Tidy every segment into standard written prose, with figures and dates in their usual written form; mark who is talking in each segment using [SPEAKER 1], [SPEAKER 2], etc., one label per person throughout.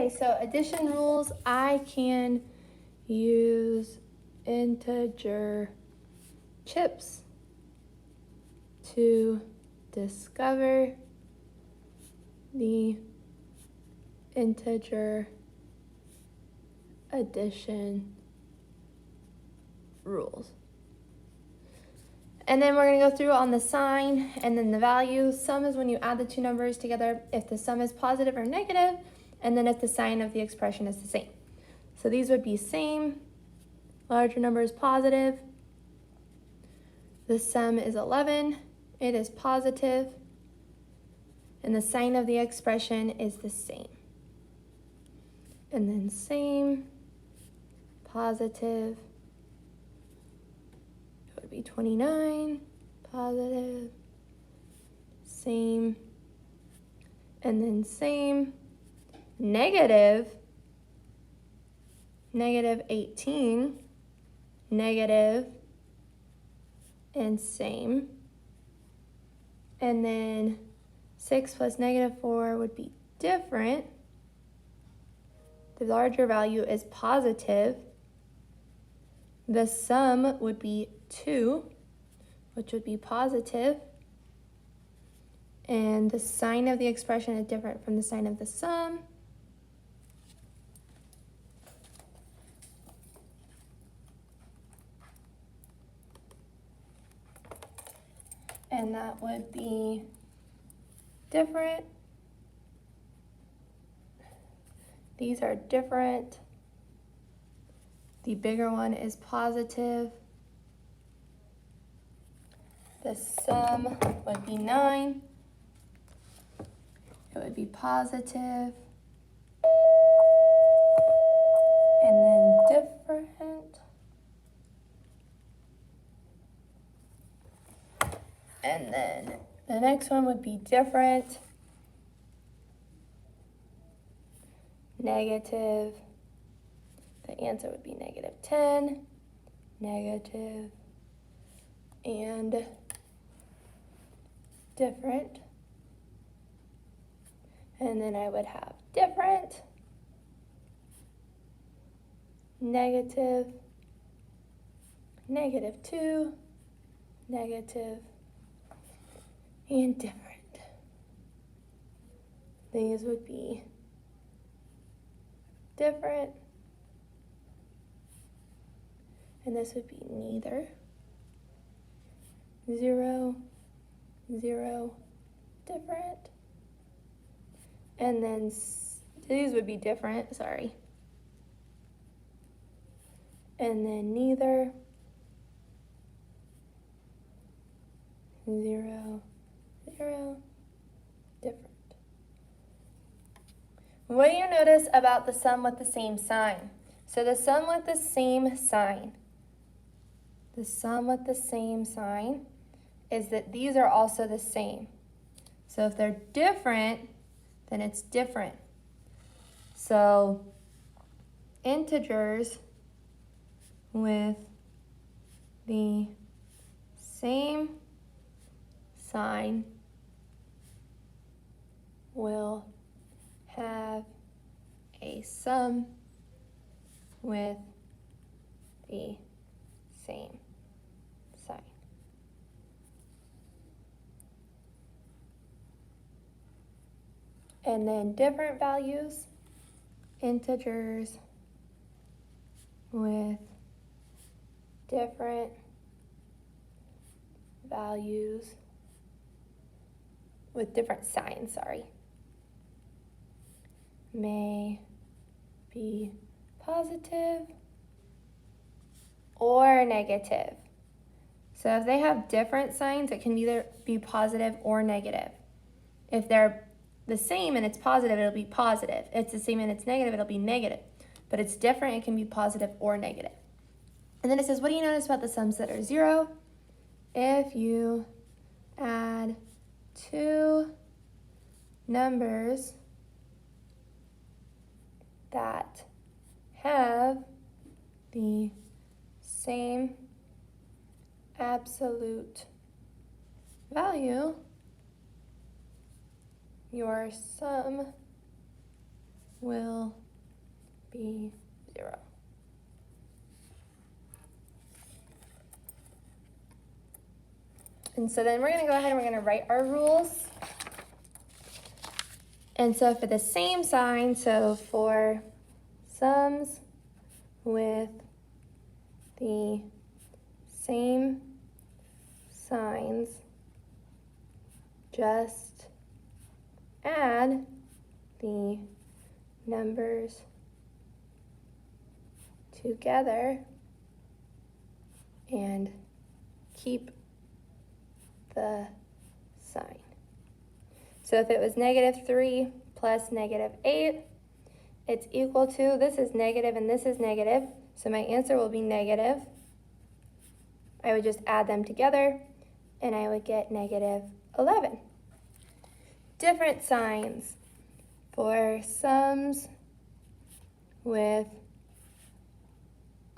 [SPEAKER 1] Okay, so addition rules, I can use integer chips to discover the integer addition rules. And then we're going to go through on the sign and then the value. Sum is when you add the two numbers together if the sum is positive or negative, and then if the sign of the expression is the same. So these would be same, larger number is positive, the sum is 11, it is positive, and the sign of the expression is the same. And then same, positive, it would be 29, positive, same, and then same, negative, negative 18, negative, and same. And then 6 plus negative 4 would be different. The larger value is positive. The sum would be 2, which would be positive. And the sign of the expression is different from the sign of the sum. And that would be different. These are different. The bigger one is positive. The sum would be 9. It would be positive. And then different. And then the next one would be different. Negative. The answer would be negative 10, negative, and different. And then I would have different, negative, negative 2, negative, and different. These would be different, and this would be neither, 0, 0, different, and then these would be different, sorry, and then neither, 0, 0, different. What do you notice about the sum with the same sign? So the sum with the same sign, is that these are also the same. So if they're different, then it's different. So integers with the same sign will have a sum with the same sign. And then different values, integers with different values, with different signs, may be positive or negative. So if they have different signs, it can either be positive or negative. If they're the same and it's positive, it'll be positive. If it's the same and it's negative, it'll be negative. But it's different, it can be positive or negative. And then it says, what do you notice about the sums that are 0? If you add two numbers that have the same absolute value, your sum will be 0. And so then we're going to go ahead and we're going to write our rules. And so for the same sign, so for sums with the same signs, just add the numbers together and keep the sign. So if it was -3 plus -8, it's equal to, this is negative and this is negative, so my answer will be negative. I would just add them together and I would get -11. Different signs for sums with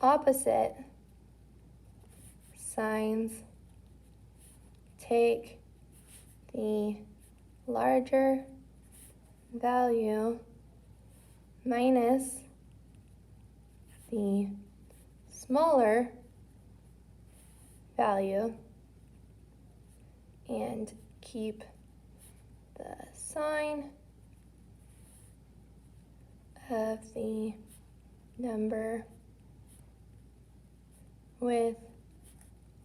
[SPEAKER 1] opposite signs, take the larger value minus the smaller value and keep the sign of the number with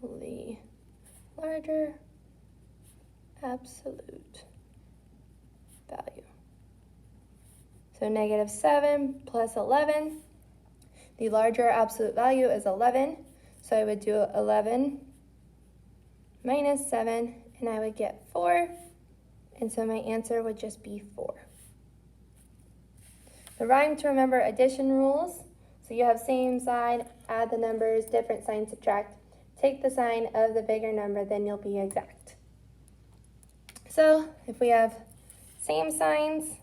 [SPEAKER 1] the larger absolute value. So -7 plus 11, the larger absolute value is 11, so I would do 11 minus 7, and I would get 4, and so my answer would just be 4. The rhyme to remember addition rules. So you have same sign, add the numbers, different sign, subtract. Take the sign of the bigger number, then you'll be exact. So if we have same signs,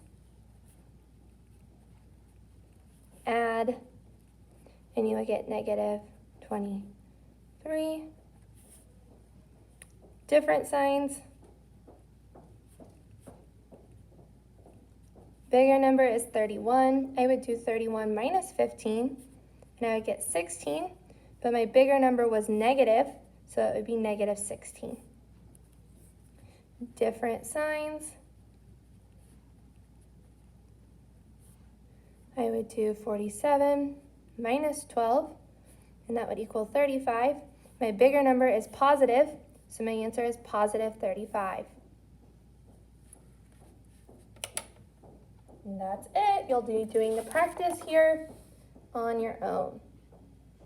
[SPEAKER 1] add, and you would get -23. Different signs, bigger number is 31. I would do 31 minus 15, and I would get 16, but my bigger number was negative, so it would be -16. Different signs, I would do 47 minus 12, and that would equal 35. My bigger number is positive, so my answer is +35. And that's it. You'll be doing the practice here on your own.